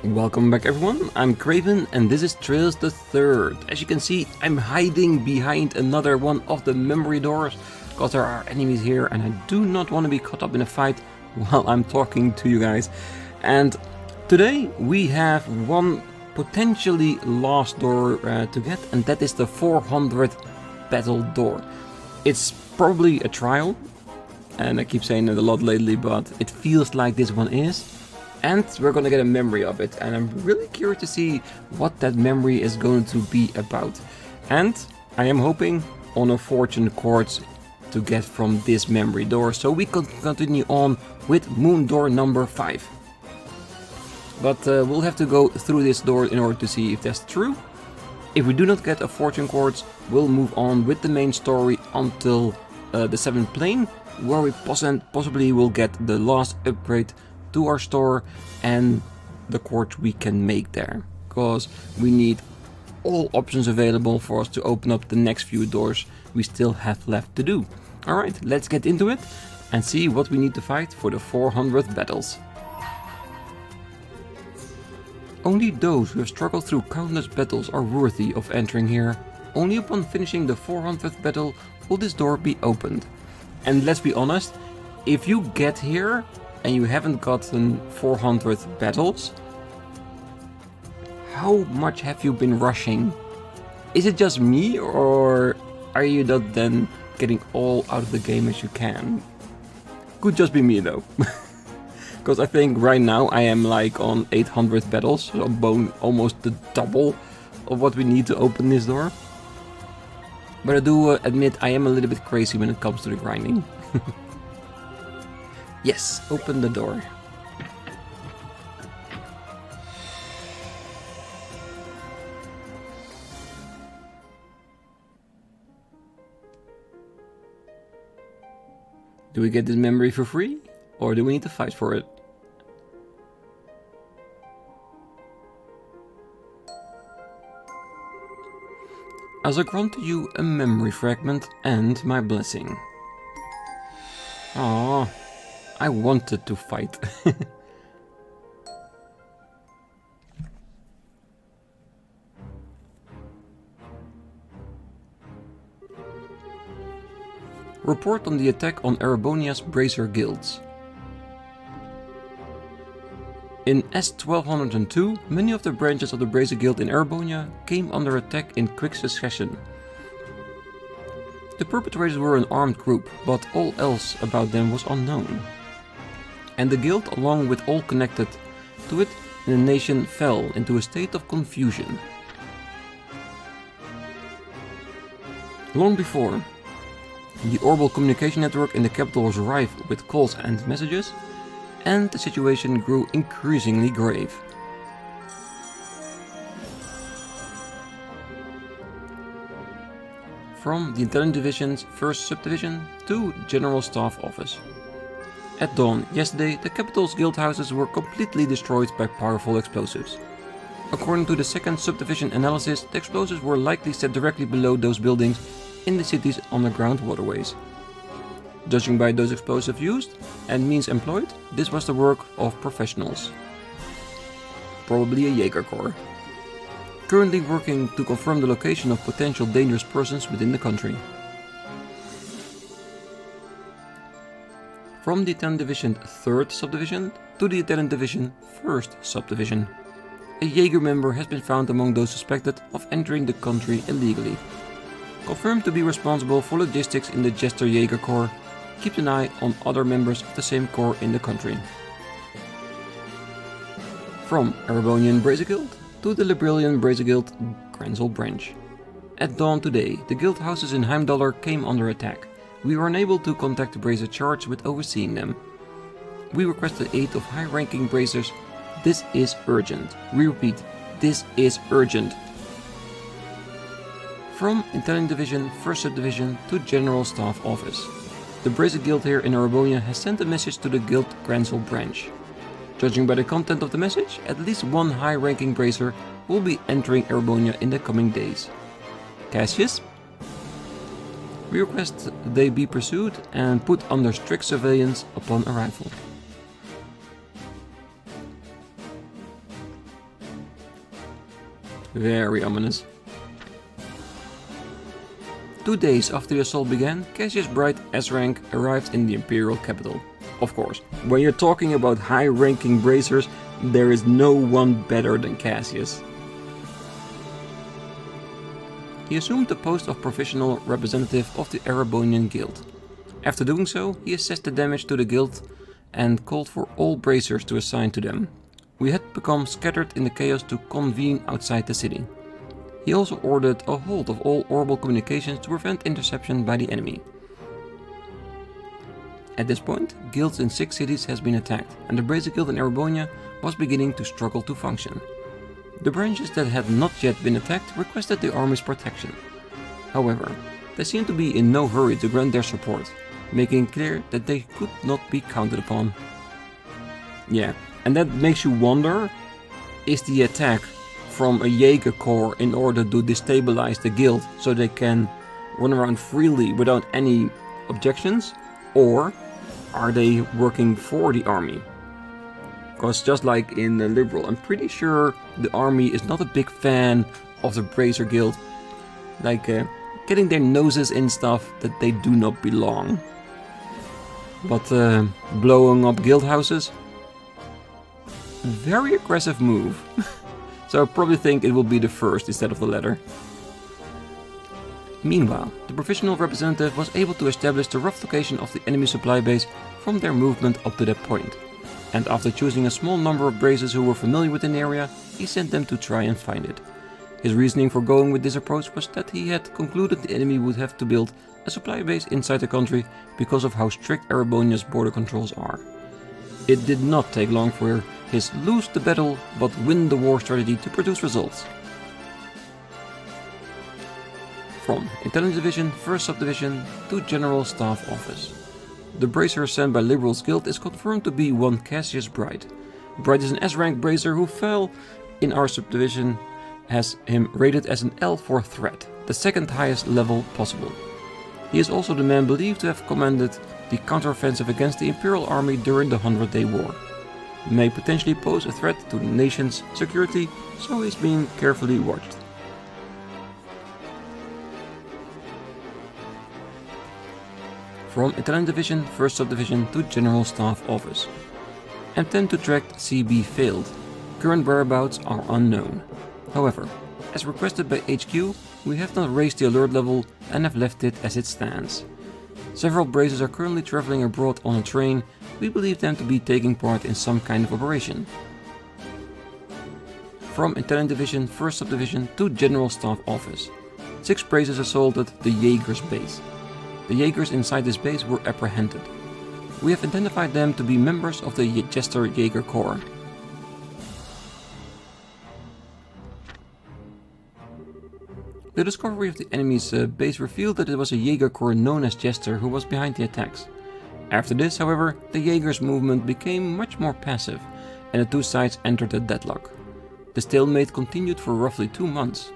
Welcome back everyone, I'm Craven and this is Trails the Third. As you can see, I'm hiding behind another one of the memory doors because there are enemies here and I do not want to be caught up in a fight while I'm talking to you guys. And today we have one potentially last door to get, and that is the 400th battle door. It's probably a trial, and I keep saying it a lot lately, but it feels like this one is. And we're gonna get a memory of it, and I'm really curious to see what that memory is going to be about. And I am hoping on a fortune quartz to get from this memory door, so we can continue on with moon door number 5. But we'll have to go through this door in order to see if that's true. If we do not get a fortune quartz, we'll move on with the main story until the 7th plane, where we possibly will get the last upgrade to our store and the quartz we can make there, because we need all options available for us to open up the next few doors we still have left to do. Alright, let's get into it and see what we need to fight for the 400th battles. Only those who have struggled through countless battles are worthy of entering here. Only upon finishing the 400th battle will this door be opened. And let's be honest, if you get here and you haven't gotten 400 battles, how much have you been rushing? Is it just me, or are you not then getting all out of the game as you can? Could just be me though. Because I think right now I am like on 800 battles, so almost the double of what we need to open this door. But I do admit I am a little bit crazy when it comes to the grinding. Yes, open the door. Do we get this memory for free, or do we need to fight for it? As I grant to you a memory fragment and my blessing. Aww. I wanted to fight. Report on the attack on Erebonia's Bracer guilds. In S1202, many of the branches of the Bracer Guild in Erebonia came under attack in quick succession. The perpetrators were an armed group, but all else about them was unknown. And the guild, along with all connected to it in the nation, fell into a state of confusion. Long before, the orbital communication network in the capital was rife with calls and messages, and the situation grew increasingly grave. From the Intelligence Division's 1st Subdivision to General Staff Office. At dawn yesterday, the capital's guild houses were completely destroyed by powerful explosives. According to the 2nd Subdivision analysis, the explosives were likely set directly below those buildings in the city's underground waterways. Judging by those explosives used and means employed, this was the work of professionals. Probably a Jaeger Corps. Currently working to confirm the location of potential dangerous persons within the country. From the Intelligence Division 3rd Subdivision to the Intelligence Division 1st Subdivision. A Jaeger member has been found among those suspected of entering the country illegally. Confirmed to be responsible for logistics in the Jester Jaeger Corps, keeps an eye on other members of the same corps in the country. From Erebonian Bracer Guild to the Liberlian Bracer Guild Grancel branch. At dawn today, the guild houses in Heimdallr came under attack. We were unable to contact the Bracer charged with overseeing them. We request the aid of high-ranking Bracers. This is urgent. We repeat, this is urgent. From Intelligence Division 1st Subdivision to General Staff Office. The Bracer Guild here in Erebonia has sent a message to the Guild Grancel branch. Judging by the content of the message, at least one high-ranking Bracer will be entering Erebonia in the coming days. Cassius? We request they be pursued and put under strict surveillance upon arrival. Very ominous. 2 days after the assault began, Cassius Bright S-Rank arrived in the Imperial capital. Of course, when you're talking about high-ranking bracers, there is no one better than Cassius. He assumed the post of professional representative of the Erebonian Guild. After doing so, he assessed the damage to the guild and called for all bracers to assign to them. We had become scattered in the chaos to convene outside the city. He also ordered a halt of all orbital communications to prevent interception by the enemy. At this point, guilds in 6 cities has been attacked, and the Bracer Guild in Erebonia was beginning to struggle to function. The branches that had not yet been attacked requested the army's protection. However, they seemed to be in no hurry to grant their support, making clear that they could not be counted upon. Yeah, and that makes you wonder, is the attack from a Jaeger Corps in order to destabilize the guild so they can run around freely without any objections? Or are they working for the army? Because just like in Liberl, I'm pretty sure the army is not a big fan of the Bracer Guild. Like getting their noses in stuff that they do not belong. But blowing up guild houses? Very aggressive move. So I probably think it will be the first instead of the latter. Meanwhile, the professional representative was able to establish the rough location of the enemy supply base from their movement up to that point. And after choosing a small number of bracers who were familiar with an area, he sent them to try and find it. His reasoning for going with this approach was that he had concluded the enemy would have to build a supply base inside the country because of how strict Erebonia's border controls are. It did not take long for his lose the battle but win the war strategy to produce results. From Intelligence Division, 1st Subdivision to General Staff Office. The bracer sent by Liberl's guild is confirmed to be one Cassius Bright. Bright is an S-rank bracer who fell in our subdivision, has him rated as an L4 threat, the 2nd highest level possible. He is also the man believed to have commanded the counteroffensive against the Imperial Army during the 100-Day War. He may potentially pose a threat to the nation's security, so he is being carefully watched. From Intelligence Division, 1st Subdivision to General Staff Office. Attempt to track CB failed. Current whereabouts are unknown. However, as requested by HQ, we have not raised the alert level and have left it as it stands. Several bracers are currently traveling abroad on a train. We believe them to be taking part in some kind of operation. From Intelligence Division, 1st Subdivision to General Staff Office. 6 bracers assaulted the Jaeger's base. The Jaegers inside this base were apprehended. We have identified them to be members of the Jester Jaeger Corps. The discovery of the enemy's base revealed that it was a Jaeger Corps known as Jester who was behind the attacks. After this, however, the Jaegers' movement became much more passive, and the two sides entered a deadlock. The stalemate continued for roughly 2 months.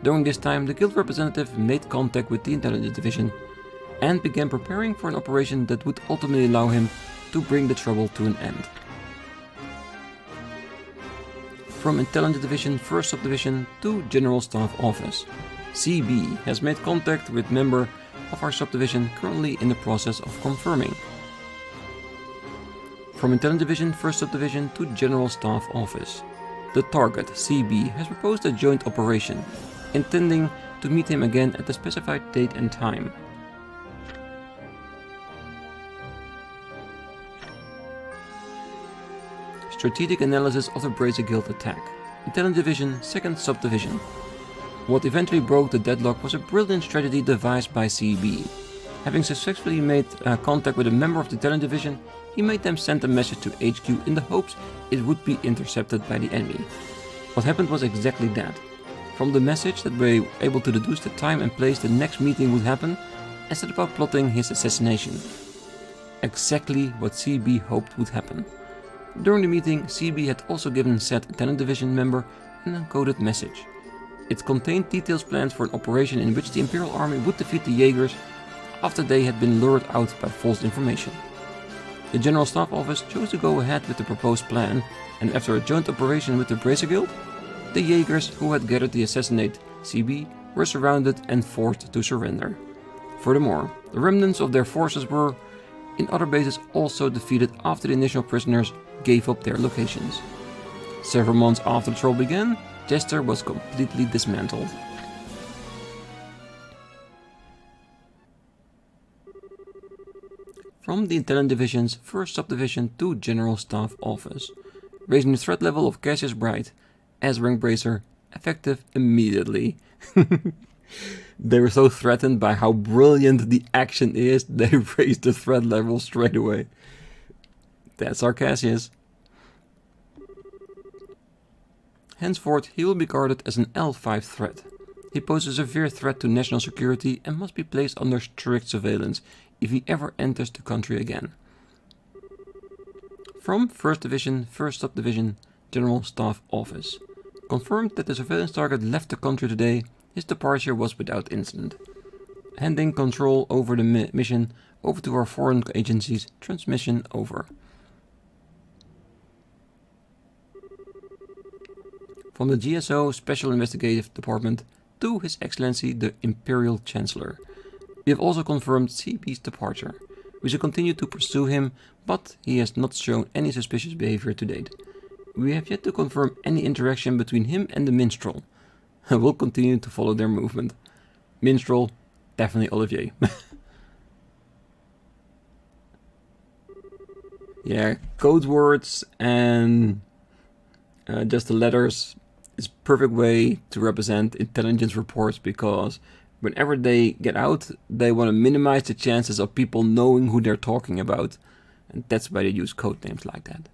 During this time, the guild representative made contact with the Intelligence Division and began preparing for an operation that would ultimately allow him to bring the trouble to an end. From Intelligence Division, 1st Subdivision to General Staff Office. CB has made contact with member of our subdivision currently in the process of confirming. From Intelligence Division, 1st Subdivision to General Staff Office. The target, CB, has proposed a joint operation, intending to meet him again at the specified date and time. Strategic analysis of the Bracer Guild attack. Intelligence Division, 2nd Subdivision. What eventually broke the deadlock was a brilliant strategy devised by CB. Having successfully made contact with a member of the Intelligence Division, he made them send a message to HQ in the hopes it would be intercepted by the enemy. What happened was exactly that. From the message that we were able to deduce the time and place the next meeting would happen, and set about plotting his assassination. Exactly what CB hoped would happen. During the meeting, CB had also given said Intelligence Division member an encoded message. It contained detailed plans for an operation in which the Imperial Army would defeat the Jaegers after they had been lured out by false information. The General Staff Office chose to go ahead with the proposed plan, and after a joint operation with the Bracer Guild, The Jaegers who had gathered to assassinate CB were surrounded and forced to surrender. Furthermore, the remnants of their forces were, in other bases, also defeated after the initial prisoners gave up their locations. Several months after the trouble began, Jester was completely dismantled. From the Intelligence Division's 1st Subdivision to General Staff Office, raising the threat level of Cassius Bright as Rank Bracer, effective immediately. They were so threatened by how brilliant the action is, they raised the threat level straight away. That's our Cassius. Henceforth, he will be regarded as an L5 threat. He poses a severe threat to national security and must be placed under strict surveillance if he ever enters the country again. From 1st Division, 1st Subdivision, General Staff Office. Confirmed that the surveillance target left the country today. His departure was without incident. Handing control over the mission over to our foreign agencies. Transmission over. From the GSO Special Investigative Department to His Excellency the Imperial Chancellor. We have also confirmed CB's departure. We shall continue to pursue him, but he has not shown any suspicious behavior to date. We have yet to confirm any interaction between him and the Minstrel. I will continue to follow their movement. Minstrel, definitely Olivier. Yeah, code words and just the letters is a perfect way to represent intelligence reports, because whenever they get out, they want to minimize the chances of people knowing who they're talking about. And that's why they use code names like that.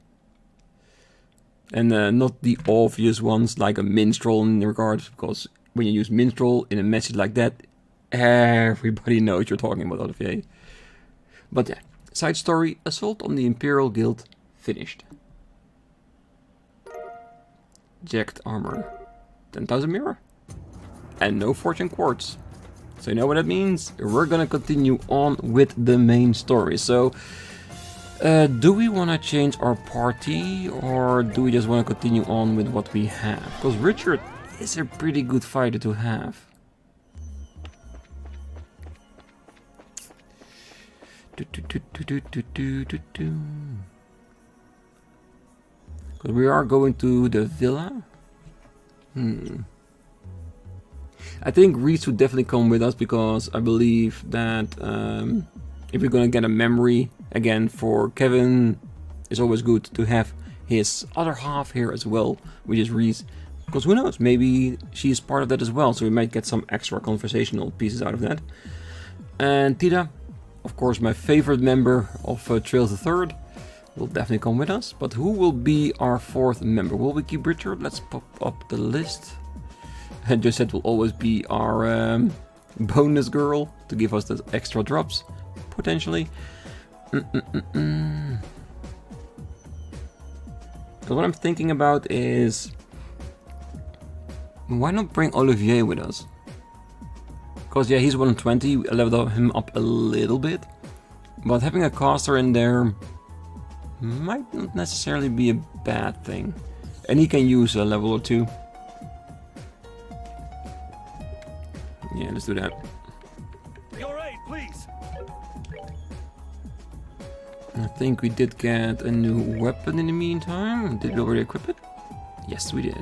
And not the obvious ones like a minstrel in regards, because when you use minstrel in a message like that, everybody knows you're talking about Olivier. But yeah, side story, assault on the Imperial Guild finished. Jacked armor, 10,000 mirror, and no fortune quartz. So you know what that means? We're gonna continue on with the main story. So, do we want to change our party, or do we just want to continue on with what we have? Because Richard is a pretty good fighter to have. Because we are going to the villa. I think Ries would definitely come with us, because I believe that if we're gonna get a memory again for Kevin, it's always good to have his other half here as well, which is Ries. Because who knows, maybe she's part of that as well, so we might get some extra conversational pieces out of that. And Tita, of course, my favorite member of Trails the Third, will definitely come with us. But who will be our 4th member? Will we keep Richard? Let's pop up the list. And Josette will always be our bonus girl to give us the extra drops, potentially. So what I'm thinking about is, why not bring Olivier with us? Because yeah, he's 120, I leveled him up a little bit. But having a caster in there might not necessarily be a bad thing. And he can use a level or 2. Yeah, let's do that. Your aid, please. I think we did get a new weapon in the meantime. Did we already equip it? Yes, we did.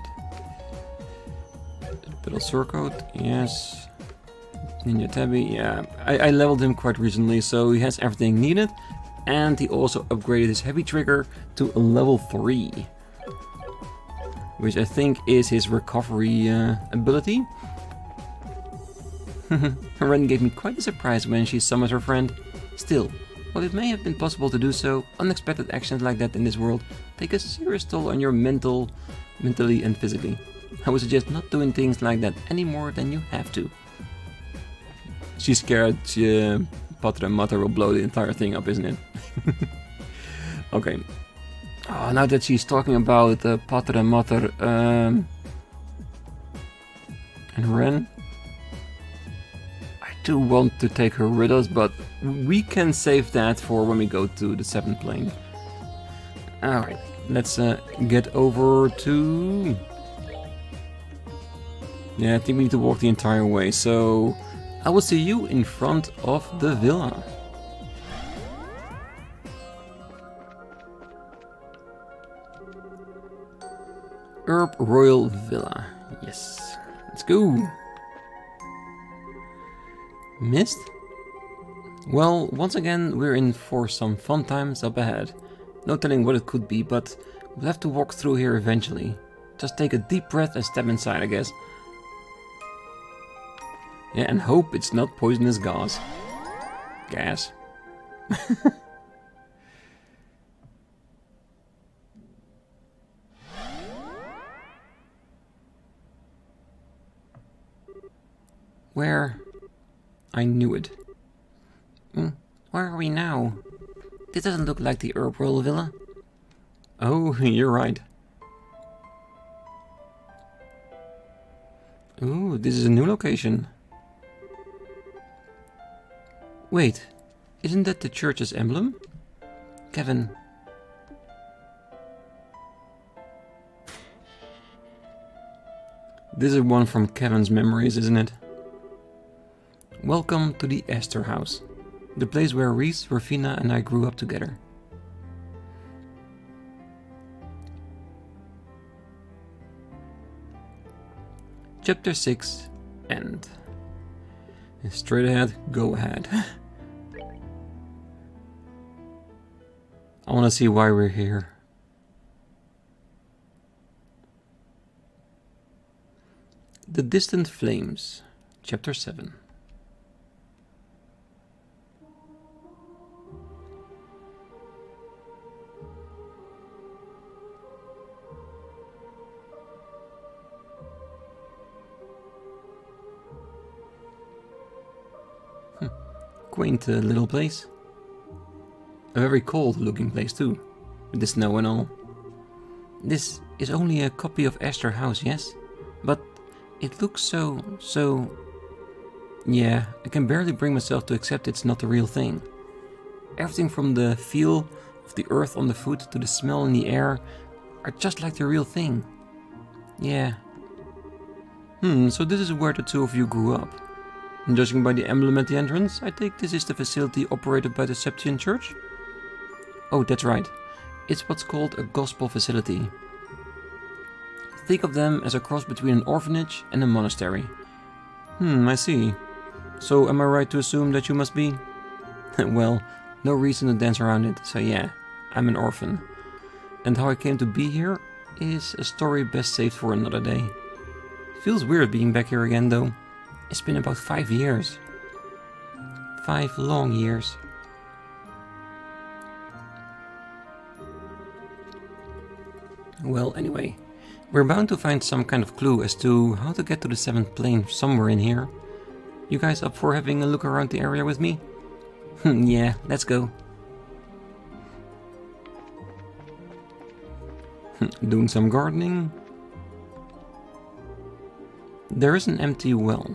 Battle Surcoat, yes. Ninja Tabby, yeah. I leveled him quite recently, so he has everything needed. And he also upgraded his heavy trigger to a level 3. Which I think is his recovery ability. Ren gave me quite a surprise when she summoned her friend. Still, while it may have been possible to do so, unexpected actions like that in this world take a serious toll on your mentally and physically. I would suggest not doing things like that any more than you have to. She's scared Patra Mata will blow the entire thing up, isn't it? Okay. Oh, now that she's talking about Patra Mata and Ren, I do want to take her with us, but we can save that for when we go to the 7th plane. Alright, let's get over to Yeah, I think we need to walk the entire way, so I will see you in front of the villa. Herb Royal Villa. Yes. Let's go. Missed? Well, once again, we're in for some fun times up ahead. No telling what it could be, but we'll have to walk through here eventually. Just take a deep breath and step inside, I guess. Yeah, and hope it's not poisonous gas. Gas. Where? I knew it. Where are we now? This doesn't look like the Herb Royal Villa. Oh, you're right. Ooh, this is a new location. Wait, isn't that the church's emblem? Kevin. This is one from Kevin's memories, isn't it? Welcome to the Esther House, the place where Ries, Rufina and I grew up together. Chapter 6, End. Straight ahead, go ahead. I want to see why we're here. The Distant Flames, Chapter 7. Quaint little place. A very cold looking place too, with the snow and all. This is only a copy of Esther House, yes? But it looks so... Yeah, I can barely bring myself to accept it's not the real thing. Everything from the feel of the earth on the foot to the smell in the air are just like the real thing. Yeah. So this is where the two of you grew up. And judging by the emblem at the entrance, I think this is the facility operated by the Septian Church? Oh, that's right. It's what's called a gospel facility. Think of them as a cross between an orphanage and a monastery. I see. So am I right to assume that you must be? Well, no reason to dance around it, so yeah, I'm an orphan. And how I came to be here is a story best saved for another day. Feels weird being back here again though. It's been about 5 years. 5 long years. Well, anyway, we're bound to find some kind of clue as to how to get to the 7th plane somewhere in here. You guys up for having a look around the area with me? Yeah, let's go. Doing some gardening. There is an empty well.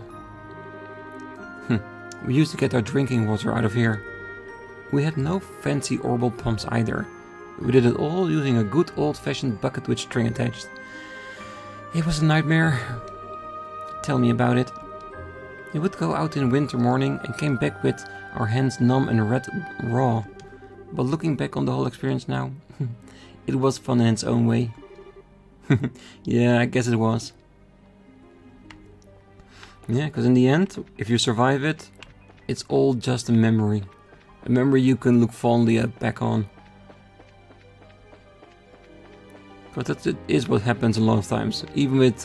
We used to get our drinking water out of here. We had no fancy orbital pumps either. We did it all using a good old-fashioned bucket with string attached. It was a nightmare. Tell me about it. We would go out in winter morning and came back with our hands numb and red raw. But looking back on the whole experience now, it was fun in its own way. Yeah, I guess it was. Yeah, because in the end, if you survive it, it's all just a memory. A memory you can look fondly back on. But that is what happens a lot of times. Even with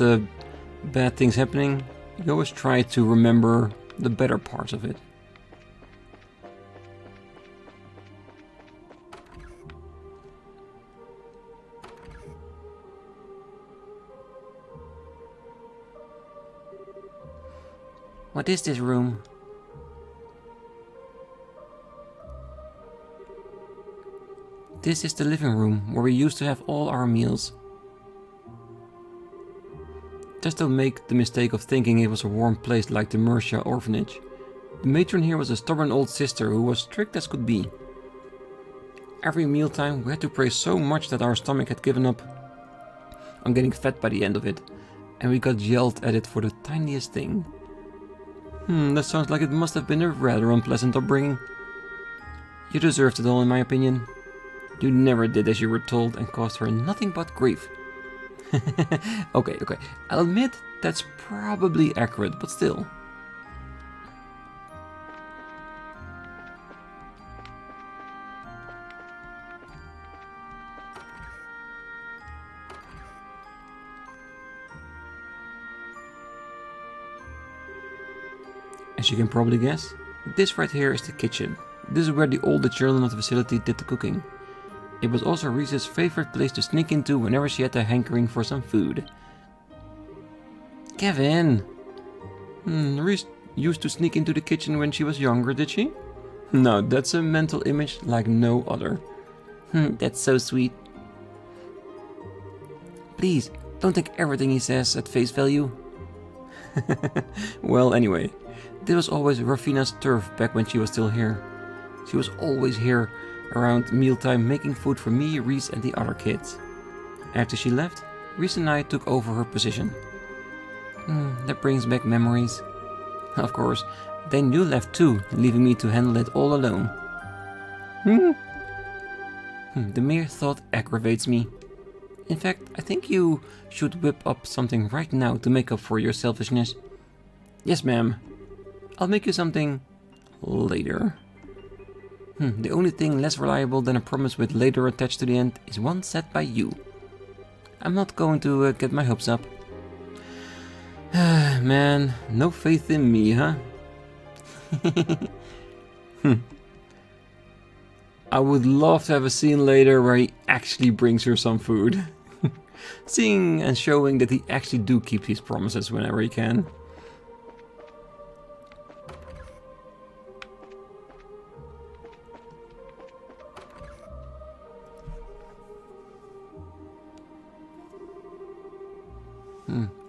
bad things happening, you always try to remember the better parts of it. What is this room? This is the living room, where we used to have all our meals. Just don't make the mistake of thinking it was a warm place like the Mercia orphanage. The matron here was a stubborn old sister who was strict as could be. Every mealtime we had to pray so much that our stomach had given up on getting fat by the end of it. and we got yelled at it for the tiniest thing. That sounds like it must have been a rather unpleasant upbringing. You deserved it all, in my opinion. You never did as you were told and caused her nothing but grief. Okay, I'll admit that's probably accurate, but still. As you can probably guess, this right here is the kitchen. This is where the older children of the facility did the cooking. It was also Ries's favorite place to sneak into whenever she had a hankering for some food. Kevin! Ries used to sneak into the kitchen when she was younger, did she? No, that's a mental image like no other. That's so sweet. Please, don't take everything he says at face value. Well, anyway, this was always Rafina's turf back when she was still here. She was always here around mealtime making food for me, Ries and the other kids. After she left, Ries and I took over her position. That brings back memories. Of course, then you left too, leaving me to handle it all alone. The mere thought aggravates me. In fact, I think you should whip up something right now to make up for your selfishness. Yes, ma'am. I'll make you something later. The only thing less reliable than a promise with later attached to the end is one set by you. I'm not going to get my hopes up. Man, no faith in me, huh? I would love to have a scene later where he actually brings her some food. Seeing and showing that he actually do keep his promises whenever he can.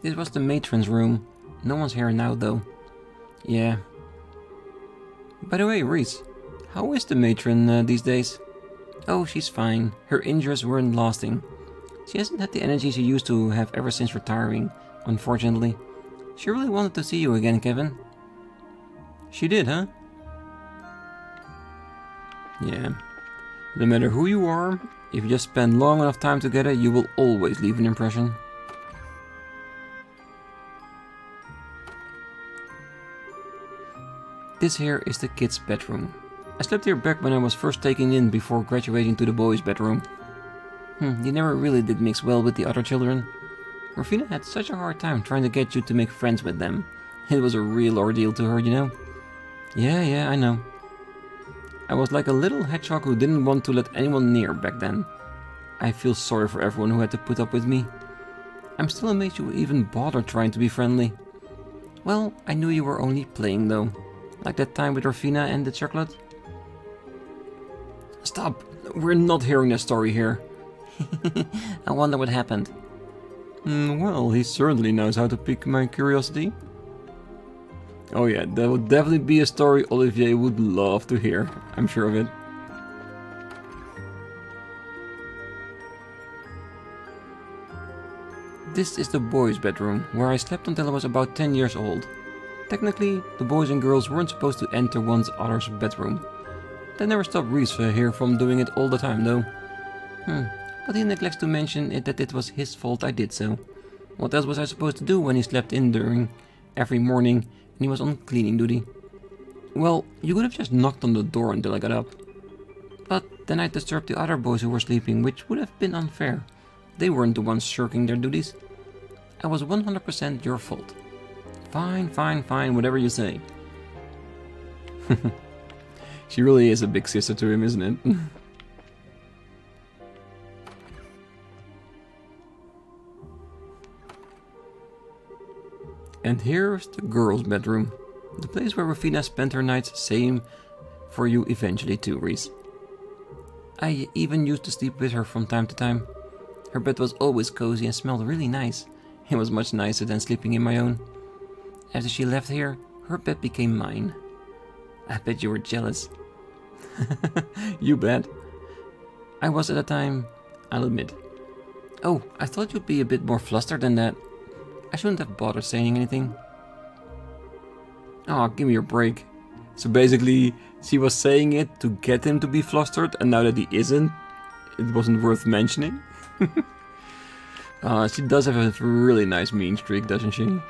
This was the matron's room. No one's here now, though. Yeah. By the way, Ries, how is the matron these days? Oh, she's fine. Her injuries weren't lasting. She hasn't had the energy she used to have ever since retiring, unfortunately. She really wanted to see you again, Kevin. She did, huh? Yeah. No matter who you are, if you just spend long enough time together, you will always leave an impression. This here is the kids' bedroom. I slept here back when I was first taken in before graduating to the boys' bedroom. You never really did mix well with the other children. Rafina had such a hard time trying to get you to make friends with them. It was a real ordeal to her, you know. Yeah, I know. I was like a little hedgehog who didn't want to let anyone near back then. I feel sorry for everyone who had to put up with me. I'm still amazed you even bothered trying to be friendly. Well, I knew you were only playing though. Like that time with Rafina and the chocolate? Stop! We're not hearing that story here. I wonder what happened. Well, he certainly knows how to pique my curiosity. Oh yeah, that would definitely be a story Olivier would love to hear. I'm sure of it. This is the boys' bedroom, where I slept until I was about 10 years old. Technically, the boys and girls weren't supposed to enter one's other's bedroom. That never stopped Ries here from doing it all the time, though. But he neglects to mention that it was his fault I did so. What else was I supposed to do when he slept in during every morning and he was on cleaning duty? Well, you could have just knocked on the door until I got up. But then I disturbed the other boys who were sleeping, which would have been unfair. They weren't the ones shirking their duties. I was 100% your fault. Fine, whatever you say. She really is a big sister to him, isn't it? And here's the girls' bedroom. The place where Rafina spent her nights, same for you eventually too, Ries. I even used to sleep with her from time to time. Her bed was always cozy and smelled really nice. It was much nicer than sleeping in my own. After she left here, her bed became mine. I bet you were jealous. You bet. I was at the time, I'll admit. Oh, I thought you'd be a bit more flustered than that. I shouldn't have bothered saying anything. Oh, give me your break. So basically, she was saying it to get him to be flustered, and now that he isn't, it wasn't worth mentioning. She does have a really nice mean streak, doesn't she?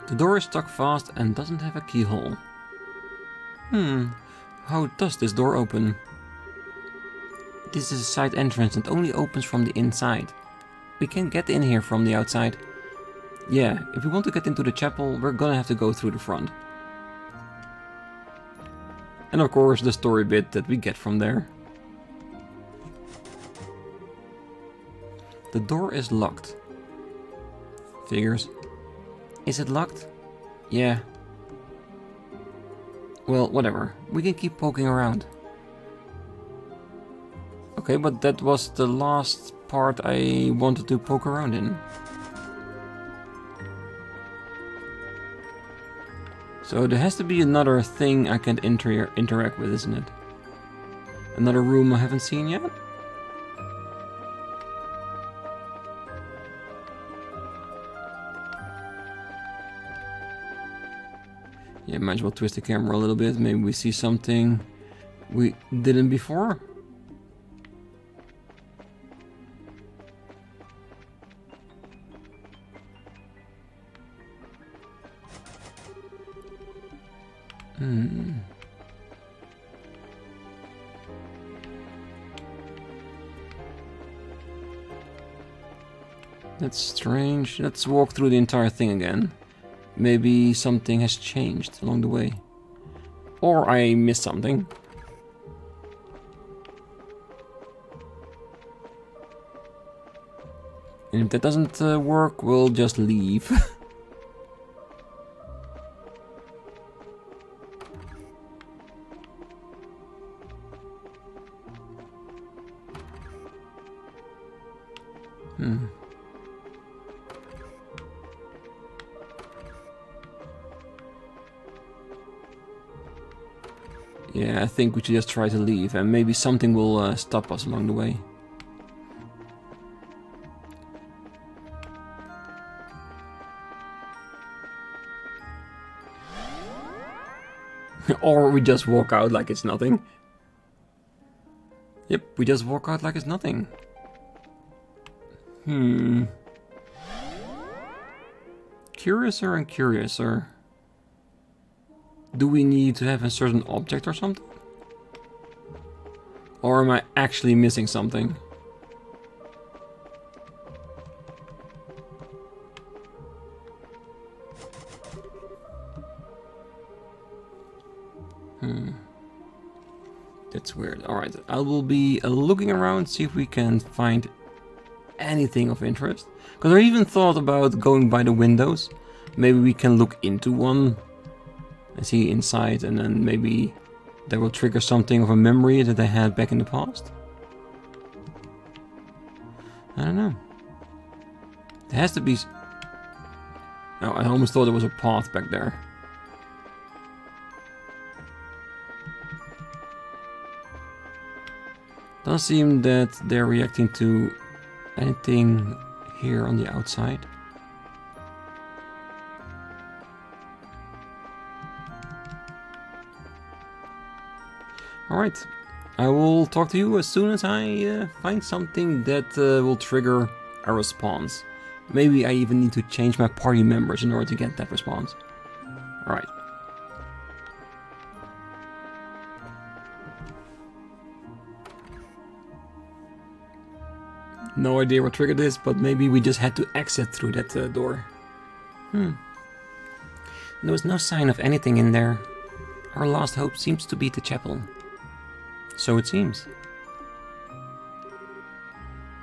The door is stuck fast and doesn't have a keyhole. How does this door open? This is a side entrance and only opens from the inside. We can't get in here from the outside. Yeah, if we want to get into the chapel, we're gonna have to go through the front. And of course the story bit that we get from there. The door is locked. Figures. Is it locked? Yeah. Well, whatever. We can keep poking around. Okay, but that was the last part I wanted to poke around in. So there has to be another thing I can interact with, isn't it? Another room I haven't seen yet? Yeah, might as well twist the camera a little bit. Maybe we see something we didn't before. That's strange. Let's walk through the entire thing again. Maybe something has changed along the way. Or I missed something. And if that doesn't work, we'll just leave. Yeah, I think we should just try to leave, and maybe something will stop us along the way. Or we just walk out like it's nothing. Yep, we just walk out like it's nothing. Curiouser and curiouser. Do we need to have a certain object or something? Or am I actually missing something? That's weird. Alright, I will be looking around, see if we can find anything of interest. Because I even thought about going by the windows. Maybe we can look into one and see inside, and then maybe that will trigger something of a memory that I had back in the past. I don't know. There has to be... Oh, I almost thought there was a path back there. Doesn't seem that they're reacting to anything here on the outside. Alright, I will talk to you as soon as I find something that will trigger a response. Maybe I even need to change my party members in order to get that response. Alright. No idea what triggered this, but maybe we just had to exit through that door. There was no sign of anything in there. Our last hope seems to be the chapel. So it seems.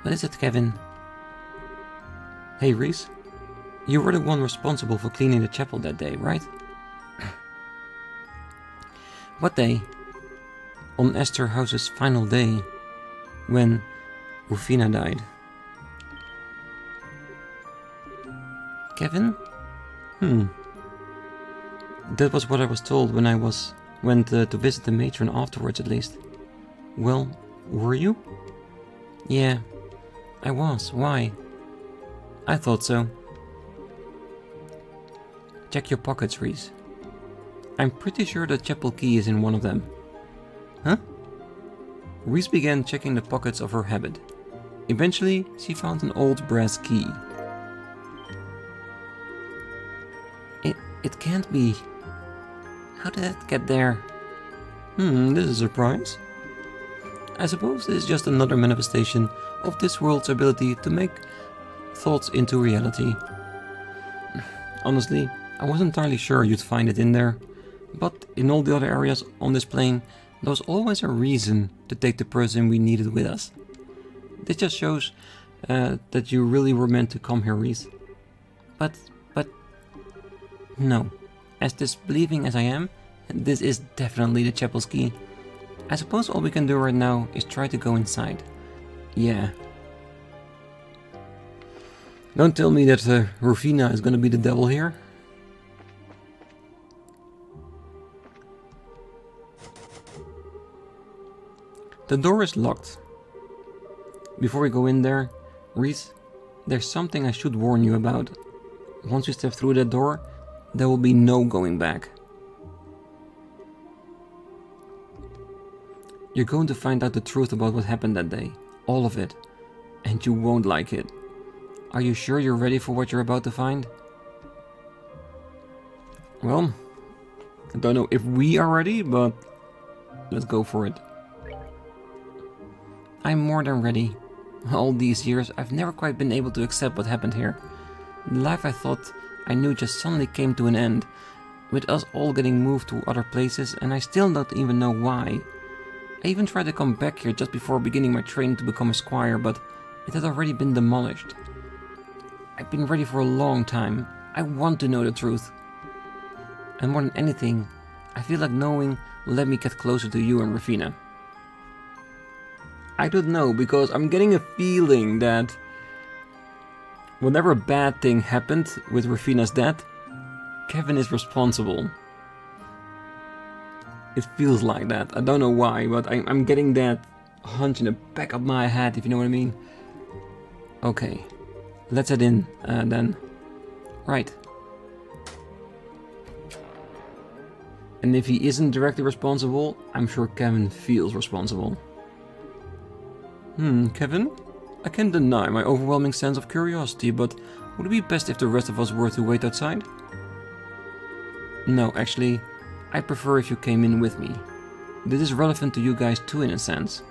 What is it, Kevin? Hey, Ries. You were the one responsible for cleaning the chapel that day, right? What day? On Esther House's final day, when Rufina died. That was what I was told when I went to visit the matron afterwards, at least. Well, were you? Yeah, I was. Why? I thought so. Check your pockets, Ries. I'm pretty sure the chapel key is in one of them. Huh? Ries began checking the pockets of her habit. Eventually, she found an old brass key. It can't be. How did that get there? This is a surprise. I suppose this is just another manifestation of this world's ability to make thoughts into reality. Honestly, I wasn't entirely sure you'd find it in there, but in all the other areas on this plane, there was always a reason to take the person we needed with us. This just shows that you really were meant to come here, Ries. But no. As disbelieving as I am, this is definitely the chapel's key. I suppose all we can do right now is try to go inside. Yeah. Don't tell me that Rufina is gonna be the devil here. The door is locked. Before we go in there, Ries, there's something I should warn you about. Once we step through that door, there will be no going back. You're going to find out the truth about what happened that day. All of it. And you won't like it. Are you sure you're ready for what you're about to find? Well, I don't know if we are ready, but let's go for it. I'm more than ready. All these years, I've never quite been able to accept what happened here. The life I thought I knew just suddenly came to an end, with us all getting moved to other places, and I still don't even know why. I even tried to come back here just before beginning my training to become a squire, but it had already been demolished. I've been ready for a long time. I want to know the truth. And more than anything, I feel like knowing will let me get closer to you and Rufina. I don't know, because I'm getting a feeling that whenever a bad thing happened with Rufina's death, Kevin is responsible. It feels like that. I don't know why, but I'm getting that hunch in the back of my head, if you know what I mean. Okay, let's head in then. Right. And if he isn't directly responsible, I'm sure Kevin feels responsible. Kevin? I can't deny my overwhelming sense of curiosity, but would it be best if the rest of us were to wait outside? No, actually, I prefer if you came in with me. This is relevant to you guys too, in a sense.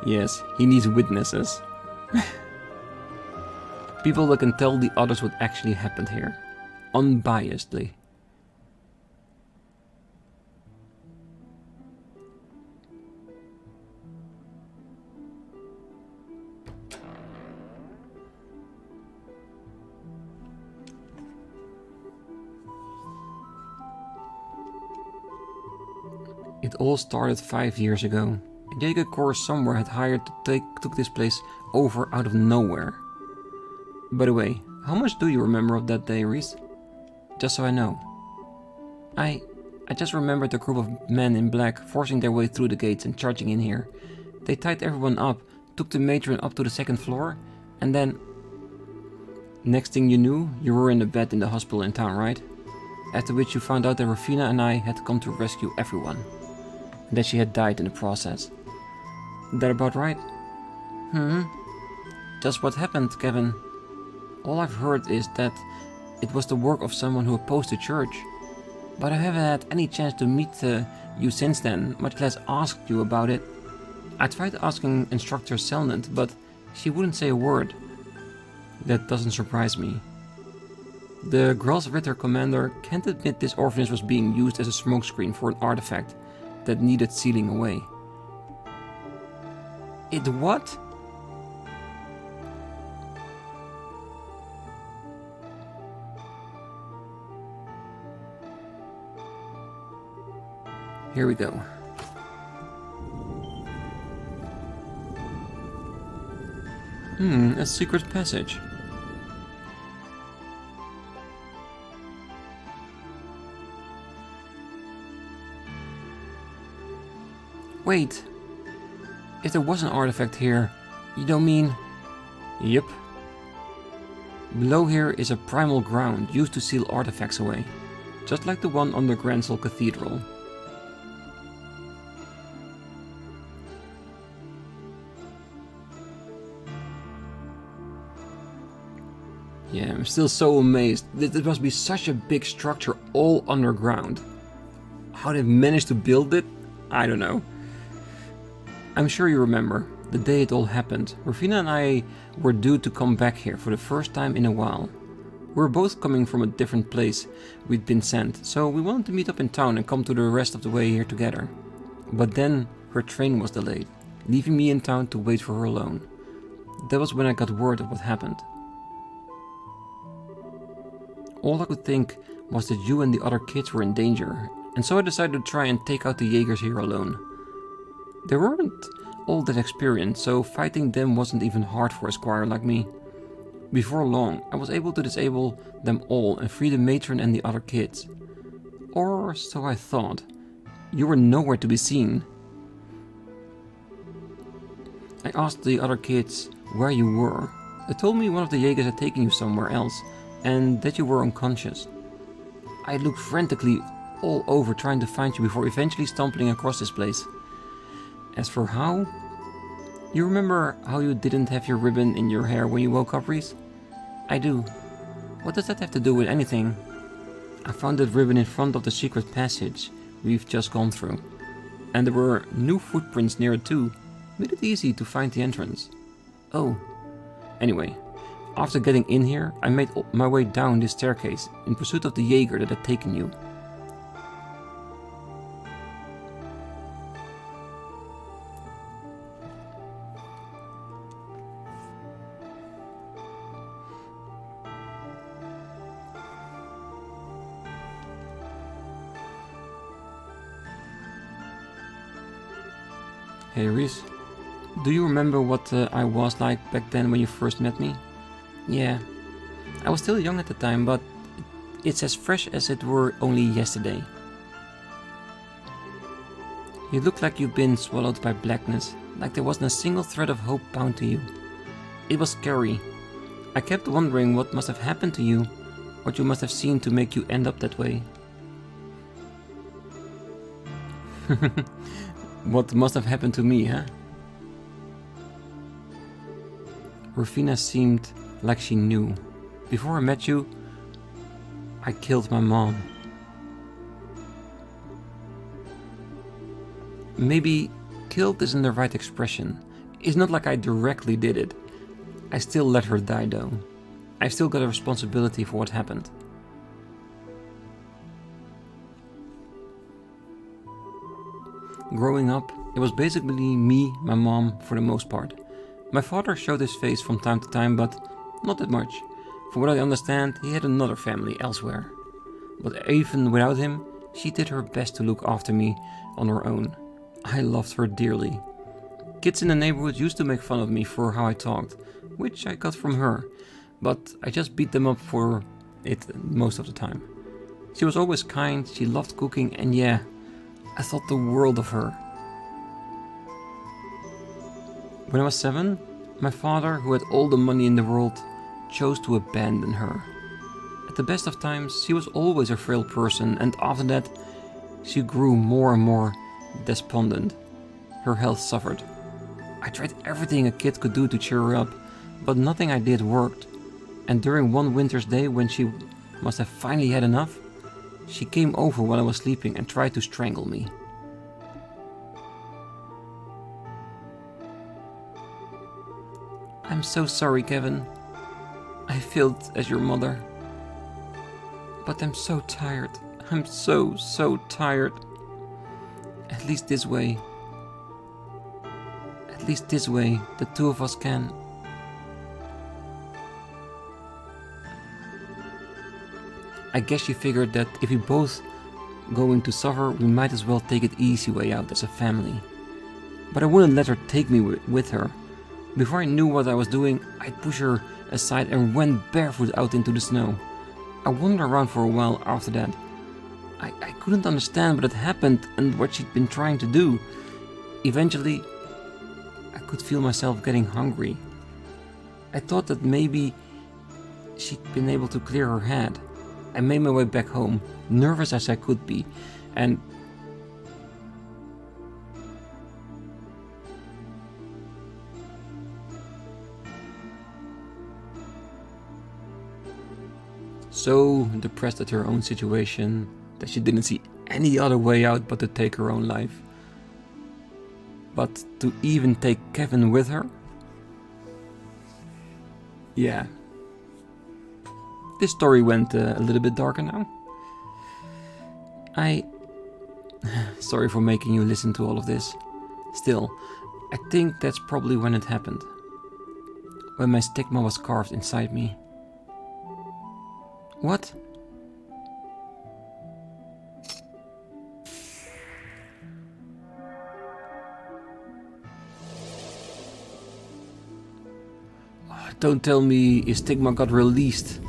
Yes, he needs witnesses. People that can tell the others what actually happened here. Unbiasedly. It all started 5 years ago. A Jaeger Corps somewhere had hired to took this place over out of nowhere. By the way, how much do you remember of that day, Ries? Just so I know. I just remembered a group of men in black forcing their way through the gates and charging in here. They tied everyone up, took the matron up to the second floor, and then... Next thing you knew, you were in a bed in the hospital in town, right? After which you found out that Rufina and I had come to rescue everyone. And that she had died in the process. That about right? Just what happened, Kevin. All I've heard is that it was the work of someone who opposed the church. But I haven't had any chance to meet you since then, much less asked you about it. I tried asking Instructor Selnant, but she wouldn't say a word. That doesn't surprise me. The Gralsritter commander can't admit this orphanage was being used as a smokescreen for an artifact that needed sealing away. It what? Here we go. A secret passage. Wait. If there was an artifact here, you don't mean... Yep. Below here is a primal ground used to seal artifacts away, just like the one under Grancel Cathedral. Yeah, I'm still so amazed. It must be such a big structure all underground. How they managed to build it, I don't know. I'm sure you remember the day it all happened. Rufina and I were due to come back here for the first time in a while. We were both coming from a different place we'd been sent, so we wanted to meet up in town and come to the rest of the way here together. But then her train was delayed, leaving me in town to wait for her alone. That was when I got word of what happened. All I could think was that you and the other kids were in danger, and so I decided to try and take out the Jaegers here alone. They weren't all that experienced, so fighting them wasn't even hard for a squire like me. Before long, I was able to disable them all and free the matron and the other kids. Or so I thought. You were nowhere to be seen. I asked the other kids where you were. They told me one of the Jaegers had taken you somewhere else, and that you were unconscious. I looked frantically all over trying to find you before eventually stumbling across this place. As for how... You remember how you didn't have your ribbon in your hair when you woke up, Ries? I do. What does that have to do with anything? I found that ribbon in front of the secret passage we've just gone through. And there were new footprints near it too. Made it easy to find the entrance. Oh. Anyway. After getting in here, I made my way down this staircase in pursuit of the Jaeger that had taken you. Hey Ries, do you remember what I was like back then when you first met me? Yeah, I was still young at the time, but it's as fresh as it were only yesterday. You look like you've been swallowed by blackness, like there wasn't a single thread of hope bound to you. It was scary. I kept wondering what must have happened to you, what you must have seen to make you end up that way. What must have happened to me, huh? Rufina seemed like she knew. Before I met you, I killed my mom. Maybe killed isn't the right expression. It's not like I directly did it. I still let her die though. I've still got a responsibility for what happened. Growing up, it was basically me, my mom, for the most part. My father showed his face from time to time, but not that much. From what I understand, he had another family elsewhere. But even without him, she did her best to look after me on her own. I loved her dearly. Kids in the neighborhood used to make fun of me for how I talked, which I got from her, but I just beat them up for it most of the time. She was always kind, she loved cooking, and yeah, I thought the world of her. When I was 7, my father, who had all the money in the world, chose to abandon her. At the best of times, she was always a frail person, and after that, she grew more and more despondent. Her health suffered. I tried everything a kid could do to cheer her up, but nothing I did worked. And during one winter's day, when she must have finally had enough, she came over while I was sleeping and tried to strangle me. I'm so sorry, Kevin. I failed as your mother. But I'm so tired. I'm so tired. At least this way, the two of us can. I guess she figured that if we both going to suffer, we might as well take it easy way out as a family. But I wouldn't let her take me with her. Before I knew what I was doing, I'd push her aside and went barefoot out into the snow. I wandered around for a while after that. I couldn't understand what had happened and what she'd been trying to do. Eventually, I could feel myself getting hungry. I thought that maybe she'd been able to clear her head. I made my way back home, nervous as I could be, and so depressed at her own situation that she didn't see any other way out but to take her own life. But to even take Kevin with her? Yeah. This story went a little bit darker now. Sorry for making you listen to all of this. Still, I think that's probably when it happened. When my stigma was carved inside me. What? Don't tell me his stigma got released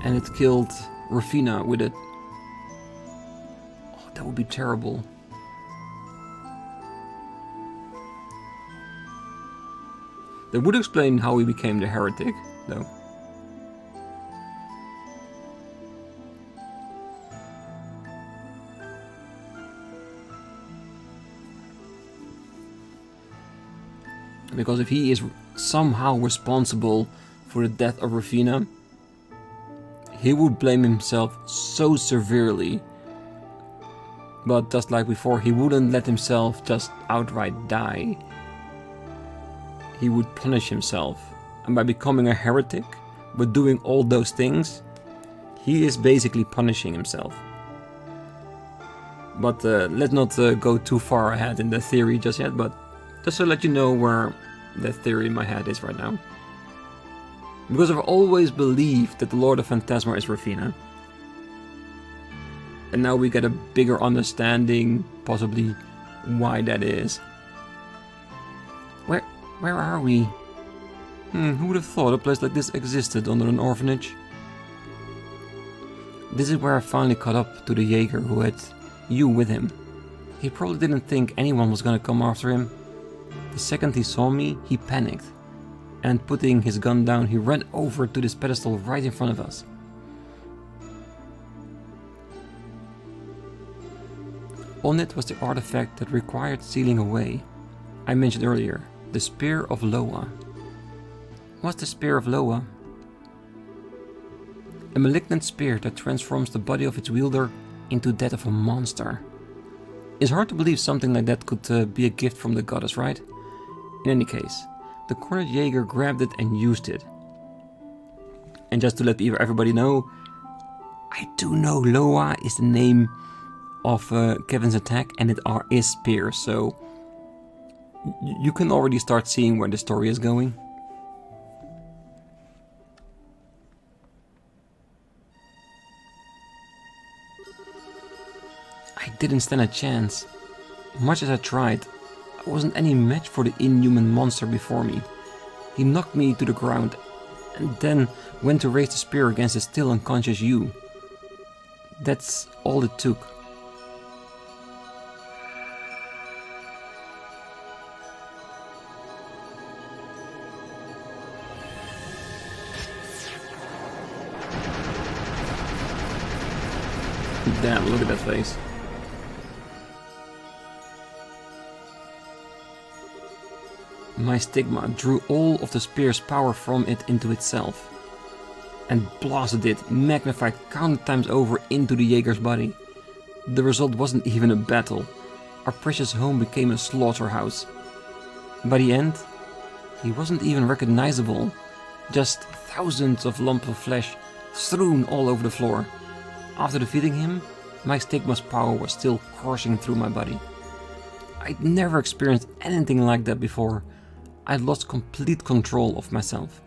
and it killed Rufina with it. Oh, that would be terrible. That would explain how he became the heretic, though. Because if he is somehow responsible for the death of Rufina, he would blame himself so severely. But just like before, he wouldn't let himself just outright die. He would punish himself. And by becoming a heretic, by doing all those things, he is basically punishing himself. But let's not go too far ahead in the theory just yet, but just to let you know where that theory in my head is right now. Because I've always believed that the Lord of Phantasma is Rufina. And now we get a bigger understanding, possibly, why that is. Where are we? Who would have thought a place like this existed under an orphanage? This is where I finally caught up to the Jaeger who had you with him. He probably didn't think anyone was gonna come after him. The second he saw me, he panicked, and putting his gun down, he ran over to this pedestal right in front of us. On it was the artifact that required sealing away. I mentioned earlier, the Spear of Loa. What's the Spear of Loa? A malignant spear that transforms the body of its wielder into that of a monster. It's hard to believe something like that could be a gift from the goddess, right? In any case, the cornered Jaeger grabbed it and used it. And just to let everybody know, I do know Loa is the name of Kevin's attack and it is spear, so you can already start seeing where the story is going. I didn't stand a chance. Much as I tried, I wasn't any match for the inhuman monster before me. He knocked me to the ground and then went to raise the spear against the still unconscious you. That's all it took. Damn, look at that face. My stigma drew all of the spear's power from it into itself and blasted it, magnified countless times over into the Jaeger's body. The result wasn't even a battle. Our precious home became a slaughterhouse. By the end, he wasn't even recognizable. Just thousands of lumps of flesh strewn all over the floor. After defeating him, my stigma's power was still coursing through my body. I'd never experienced anything like that before. I'd lost complete control of myself.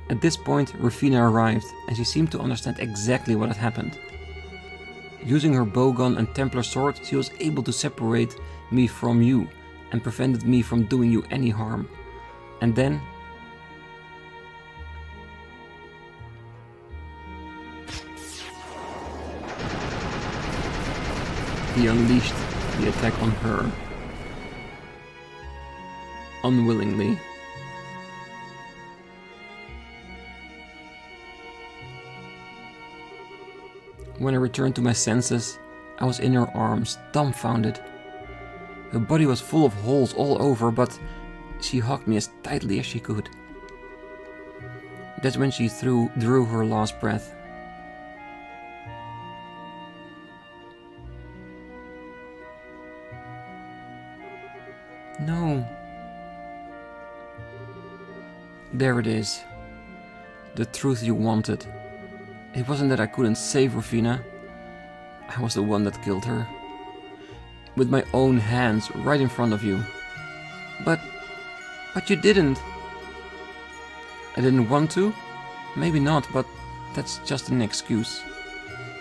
At this point, Rufina arrived, and she seemed to understand exactly what had happened. Using her bowgun and Templar sword, she was able to separate me from you, and prevented me from doing you any harm. And then... he unleashed the attack on her. Unwillingly. When I returned to my senses, I was in her arms, dumbfounded. Her body was full of holes all over, but she hugged me as tightly as she could. That's when she drew her last breath. No. There it is. The truth you wanted. It wasn't that I couldn't save Rufina. I was the one that killed her. With my own hands, right in front of you. But you didn't. I didn't want to? Maybe not, but that's just an excuse.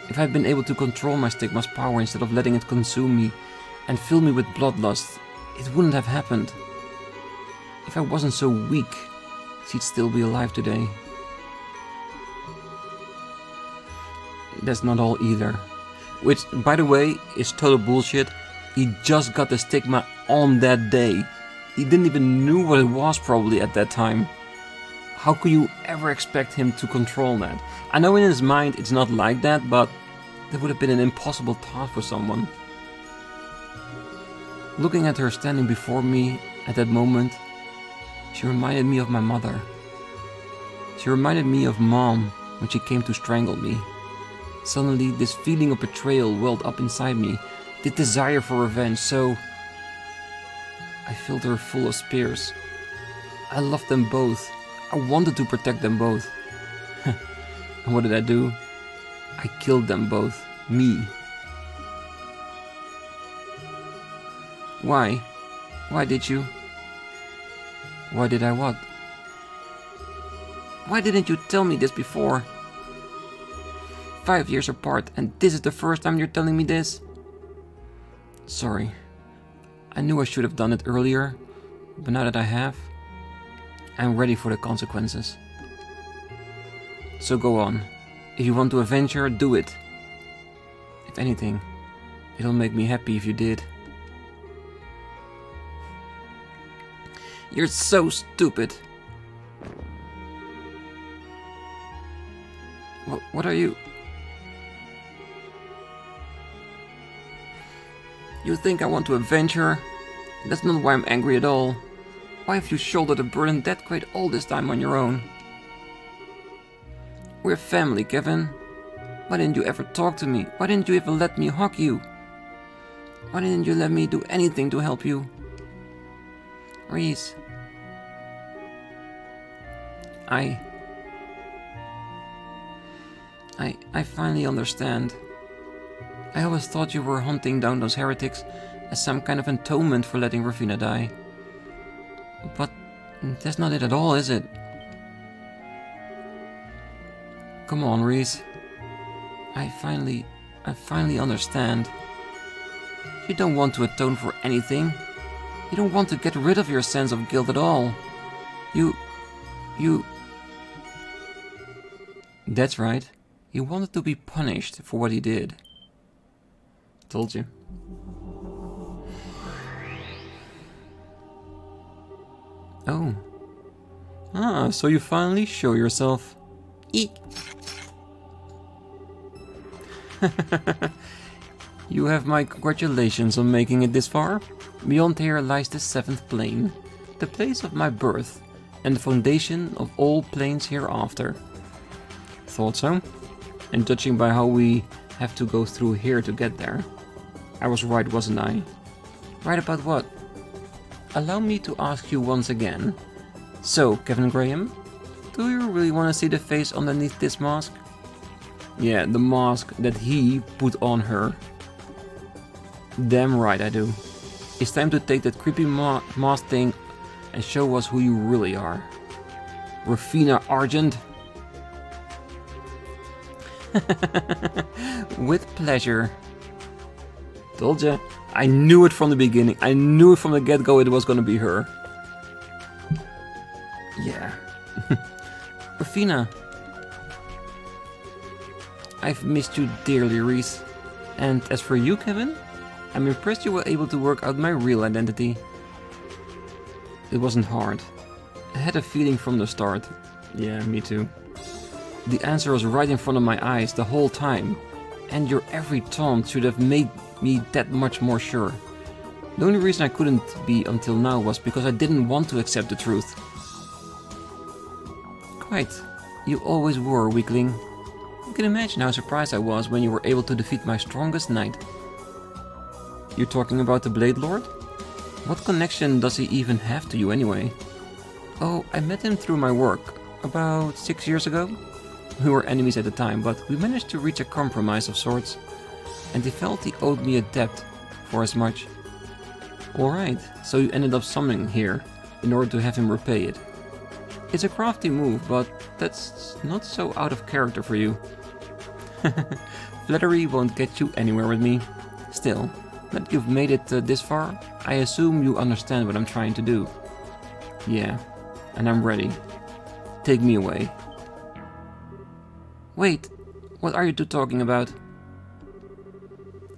If I'd been able to control my stigma's power instead of letting it consume me and fill me with bloodlust, it wouldn't have happened. If I wasn't so weak, she'd still be alive today. That's not all either. Which, by the way, is total bullshit. He just got the stigma on that day. He didn't even know what it was probably at that time. How could you ever expect him to control that? I know in his mind it's not like that, but that would have been an impossible task for someone. Looking at her standing before me at that moment, she reminded me of my mother. She reminded me of Mom when she came to strangle me. Suddenly, this feeling of betrayal welled up inside me, the desire for revenge, so I filled her full of spears. I loved them both. I wanted to protect them both. And what did I do? I killed them both. Me. Why? Why did you? Why did I what? Why didn't you tell me this before? 5 years apart, and this is the first time you're telling me this? Sorry. I knew I should have done it earlier, but now that I have, I'm ready for the consequences. So go on. If you want to avenge her, do it. If anything, it'll make me happy if you did. You're so stupid. What are you? You think I want to avenge her? That's not why I'm angry at all. Why have you shouldered a burden that great all this time on your own? We're family, Kevin. Why didn't you ever talk to me? Why didn't you ever let me hug you? Why didn't you let me do anything to help you? Ries. I finally understand. I always thought you were hunting down those heretics as some kind of atonement for letting Rufina die. But that's not it at all, is it? Come on, Ries. I finally understand. You don't want to atone for anything. You don't want to get rid of your sense of guilt at all. You... That's right. He wanted to be punished for what he did. Told you. Oh. Ah, so you finally show yourself. Eek. You have my congratulations on making it this far. Beyond here lies the 7th plane, the place of my birth, and the foundation of all planes hereafter. Thought so. And judging by how we have to go through here to get there, I was right, wasn't I? Right about what? Allow me to ask you once again. So, Kevin Graham, do you really want to see the face underneath this mask? Yeah, the mask that he put on her. Damn right I do. It's time to take that creepy mask thing and show us who you really are. Ries Argent. With pleasure. Told ya. I knew it from the beginning. I knew it from the get-go it was gonna be her. Yeah. Rufina. I've missed you dearly, Ries. And as for you, Kevin, I'm impressed you were able to work out my real identity. It wasn't hard. I had a feeling from the start. Yeah, me too. The answer was right in front of my eyes the whole time, and your every taunt should have made me that much more sure. The only reason I couldn't be until now was because I didn't want to accept the truth. Quite. You always were, weakling. You can imagine how surprised I was when you were able to defeat my strongest knight. You're talking about the Blade Lord? What connection does he even have to you anyway? Oh, I met him through my work, about 6 years ago. We were enemies at the time, but we managed to reach a compromise of sorts, and he felt he owed me a debt for as much. Alright, so you ended up summoning here, in order to have him repay it. It's a crafty move, but that's not so out of character for you. Flattery won't get you anywhere with me. Still, that you've made it this far, I assume you understand what I'm trying to do. Yeah, and I'm ready. Take me away. Wait, what are you two talking about?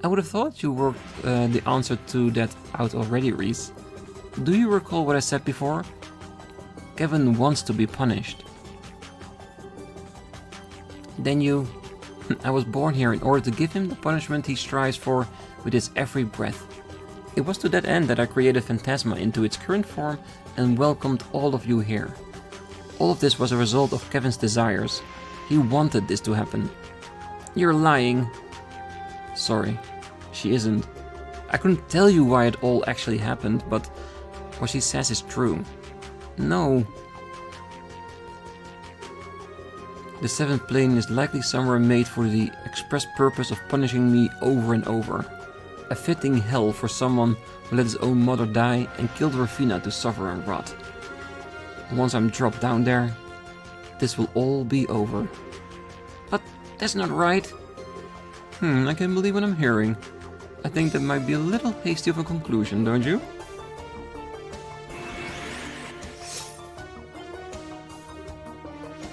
I would have thought you worked the answer to that out already, Ries. Do you recall what I said before? Kevin wants to be punished. Then you... I was born here in order to give him the punishment he strives for with his every breath. It was to that end that I created Phantasma into its current form and welcomed all of you here. All of this was a result of Kevin's desires. He wanted this to happen. You're lying. Sorry, she isn't. I couldn't tell you why it all actually happened, but what she says is true. No. The seventh plane is likely somewhere made for the express purpose of punishing me over and over. A fitting hell for someone who let his own mother die and killed Rufina to suffer and rot. Once I'm dropped down there, this will all be over. But that's not right. I can't believe what I'm hearing. I think that might be a little hasty of a conclusion, don't you?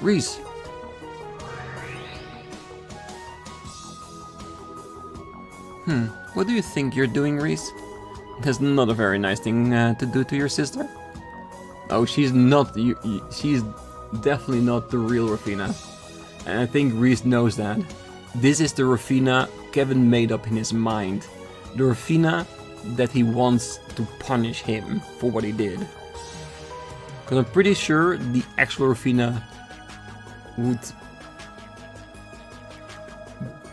Ries. What do you think you're doing, Ries? That's not a very nice thing to do to your sister. Oh, she's not. She's definitely not the real Rufina. And I think Ries knows that. This is the Rufina Kevin made up in his mind. The Rufina that he wants to punish him for what he did. Because I'm pretty sure the actual Rufina would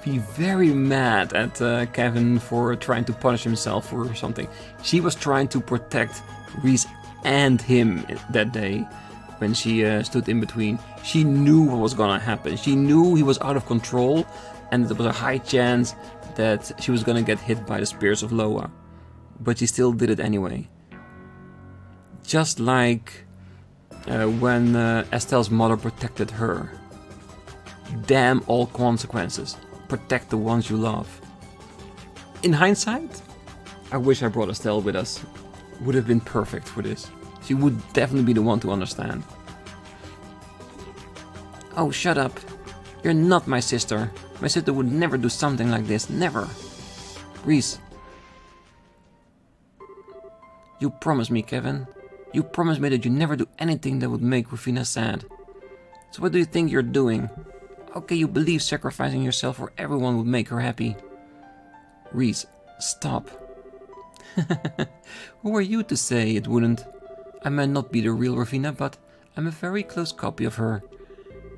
be very mad at Kevin for trying to punish himself or something. She was trying to protect Ries and him that day when she stood in between. She knew what was gonna happen. She knew he was out of control and there was a high chance that she was gonna get hit by the spears of Loa. But she still did it anyway. Just like when Estelle's mother protected her. Damn all consequences. Protect the ones you love. In hindsight, I wish I brought Estelle with us. Would have been perfect for this. She would definitely be the one to understand. Oh, shut up. You're not my sister. My sister would never do something like this. Never. Ries. You promised me, Kevin. You promised me that you never do anything that would make Rufina sad. So what do you think you're doing? How can you believe sacrificing yourself for everyone would make her happy? Ries, stop. Who are you to say it wouldn't? I might not be the real Rufina, but I'm a very close copy of her.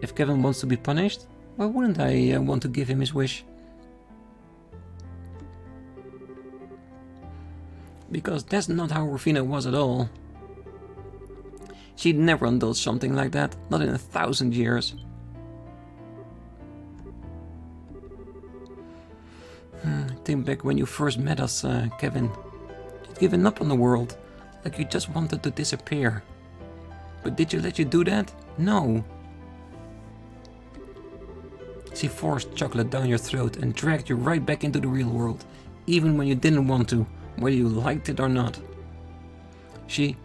If Kevin wants to be punished, why wouldn't I want to give him his wish? Because that's not how Rufina was at all. She'd never indulge something like that, not in 1,000 years. Think back when you first met us, Kevin. You'd given up on the world, like you just wanted to disappear. But did you let you do that? No. She forced chocolate down your throat and dragged you right back into the real world, even when you didn't want to, whether you liked it or not. She...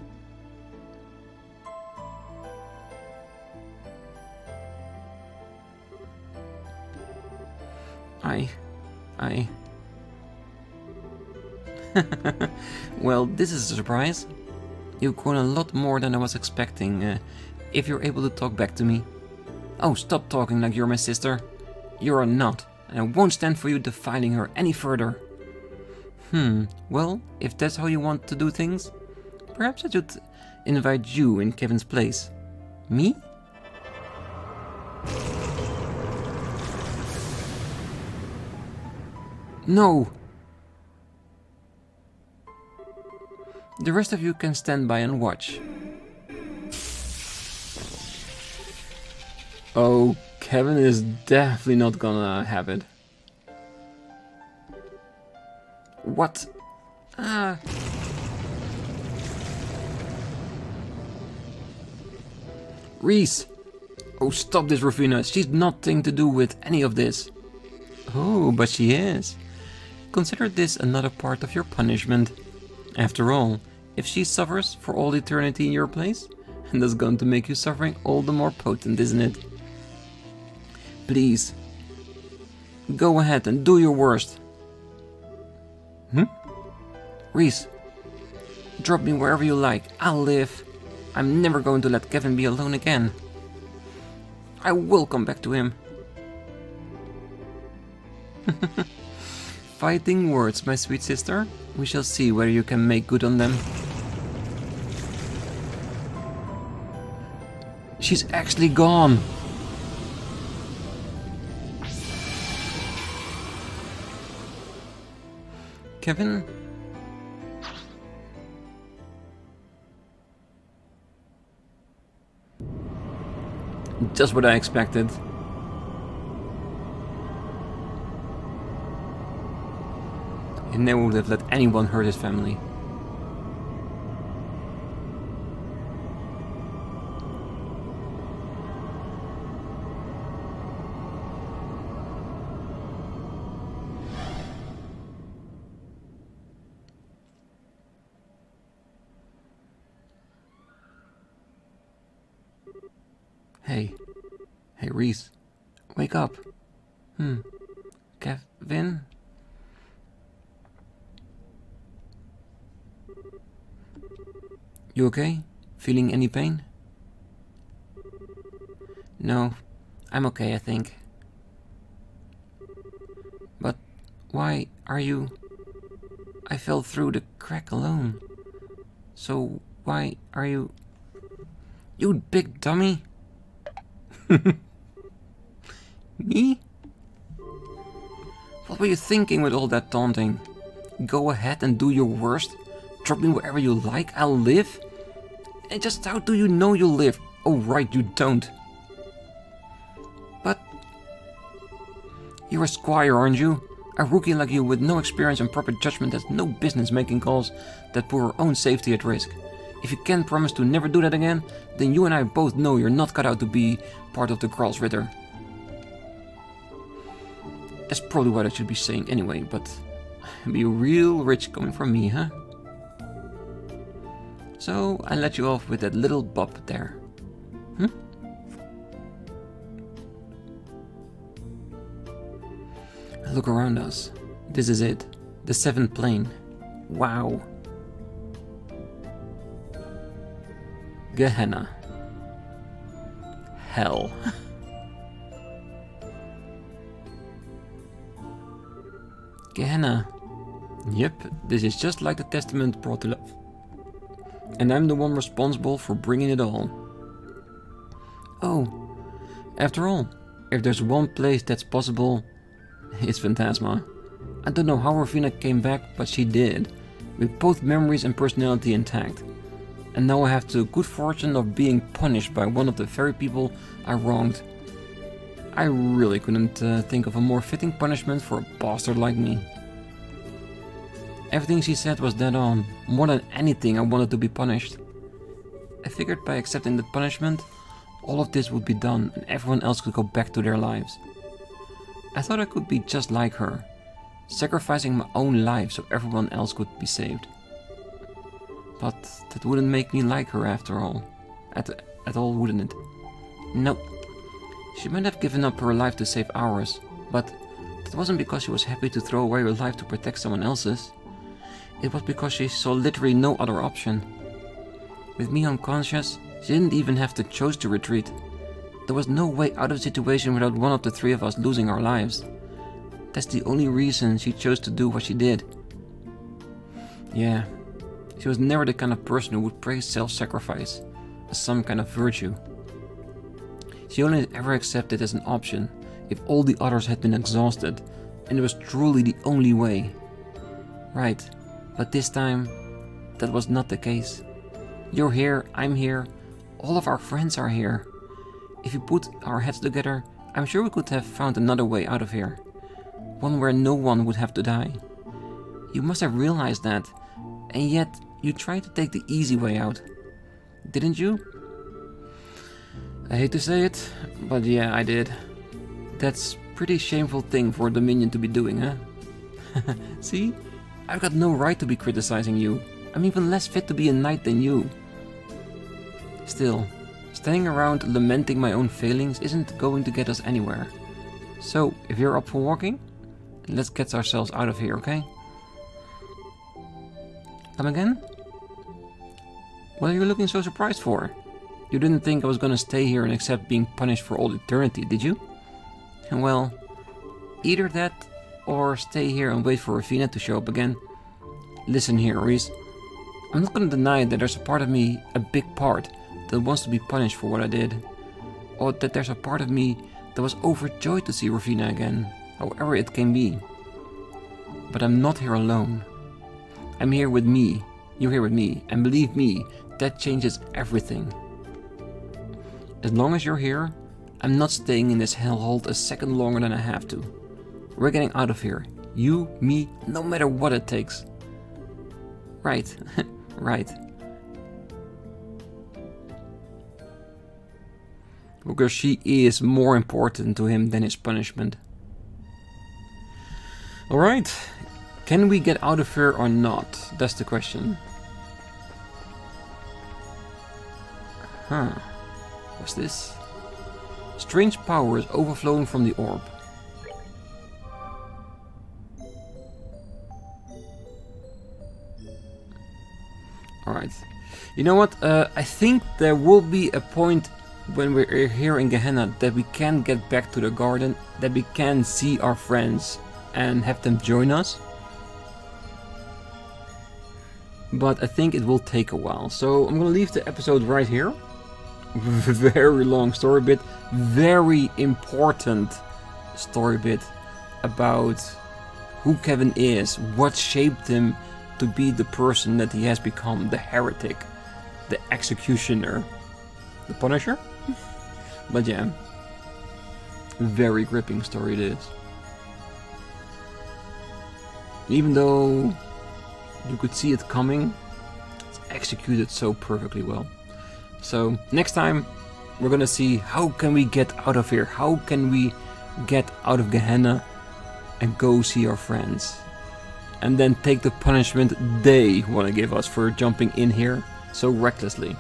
Well, this is a surprise. You've grown a lot more than I was expecting, if you're able to talk back to me. Oh, stop talking like you're my sister. You're not, and I won't stand for you defiling her any further. Well, if that's how you want to do things, perhaps I should invite you in Kevin's place. Me? No! The rest of you can stand by and watch. Oh, Kevin is definitely not gonna have it. What? Ries! Oh, stop this, Rufina. She's nothing to do with any of this. Oh, but she is. Consider this another part of your punishment. After all, if she suffers for all eternity in your place, that's going to make you suffering all the more potent, isn't it? Please, go ahead and do your worst. Ries, drop me wherever you like. I'll live. I'm never going to let Kevin be alone again. I will come back to him. Fighting words, my sweet sister. We shall see whether you can make good on them. She's actually gone. Kevin? Just what I expected. He never would have let anyone hurt his family. Hey Ries, wake up. Kevin? You okay? Feeling any pain? No, I'm okay, I think. But why are you... I fell through the crack alone. So why are you... You big dummy! Me? What were you thinking with all that taunting? Go ahead and do your worst. Drop me wherever you like, I'll live. And just how do you know you'll live? Oh right, you don't. But... You're a squire, aren't you? A rookie like you with no experience and proper judgment has no business making calls that put her own safety at risk. If you can't promise to never do that again, then you and I both know you're not cut out to be part of the Gralsritter. That's probably what I should be saying anyway, but... Be real rich coming from me, huh? So, I let you off with that little bop there. Look around us. This is it. The 7th plane. Wow. Gehenna. Hell. Gehenna. Yep, this is just like the testament brought to life. And I'm the one responsible for bringing it all. Oh, after all, if there's one place that's possible, it's Phantasma. I don't know how Rufina came back, but she did, with both memories and personality intact. And now I have the good fortune of being punished by one of the very people I wronged. I really couldn't think of a more fitting punishment for a bastard like me. Everything she said was dead on. More than anything, I wanted to be punished. I figured by accepting the punishment, all of this would be done and everyone else could go back to their lives. I thought I could be just like her, sacrificing my own life so everyone else could be saved. But that wouldn't make me like her after all. At all, wouldn't it? Nope. She might have given up her life to save ours, but that wasn't because she was happy to throw away her life to protect someone else's. it was because she saw literally no other option. With me unconscious, she didn't even have to choose to retreat. There was no way out of the situation without one of the three of us losing our lives. That's the only reason she chose to do what she did. Yeah, she was never the kind of person who would praise self-sacrifice as some kind of virtue. She only ever accepted it as an option if all the others had been exhausted, and it was truly the only way. Right, but this time, that was not the case. You're here, I'm here, all of our friends are here. If we put our heads together, I'm sure we could have found another way out of here. One where no one would have to die. You must have realized that, and yet you tried to take the easy way out. Didn't you? I hate to say it, but yeah, I did. That's a pretty shameful thing for a Dominion to be doing, huh? See? I've got no right to be criticizing you. I'm even less fit to be a knight than you. Still, standing around lamenting my own failings isn't going to get us anywhere. So, if you're up for walking, let's get ourselves out of here, okay? Come again? What are you looking so surprised for? You didn't think I was gonna stay here and accept being punished for all eternity, did you? Well, either that or stay here and wait for Rafina to show up again. Listen here, Ries. I'm not gonna deny that there's a part of me, a big part, that wants to be punished for what I did. Or that there's a part of me that was overjoyed to see Rafina again, however it can be. But I'm not here alone. I'm here with me, you're here with me, and believe me, that changes everything. As long as you're here, I'm not staying in this hellhole a second longer than I have to. We're getting out of here, you, me, no matter what it takes. Right, right. Because she is more important to him than his punishment. Alright, can we get out of here or not? That's the question. Huh, what's this? Strange power is overflowing from the orb. Alright, you know what, I think there will be a point when we're here in Gehenna that we can get back to the garden, that we can see our friends and have them join us. But I think it will take a while, so I'm gonna leave the episode right here. Very long story bit, very important story bit about who Kevin is, what shaped him to be the person that he has become, the heretic, the executioner, the Punisher. But yeah, very gripping story it is. Even though you could see it coming, it's executed so perfectly well. So next time we're gonna see how can we get out of here, how can we get out of Gehenna and go see our friends, and then take the punishment they want to give us for jumping in here so recklessly.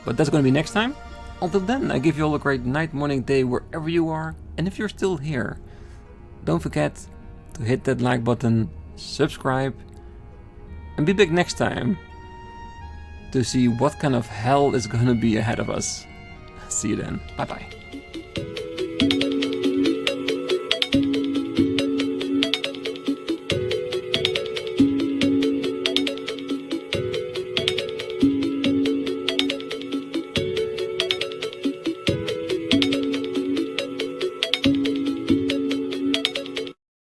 But that's gonna be next time. Until then, I give you all a great night, morning, day, wherever you are, and if you're still here, don't forget to hit that like button, subscribe, and be back next time to see what kind of hell is gonna be ahead of us. See you then. Bye bye.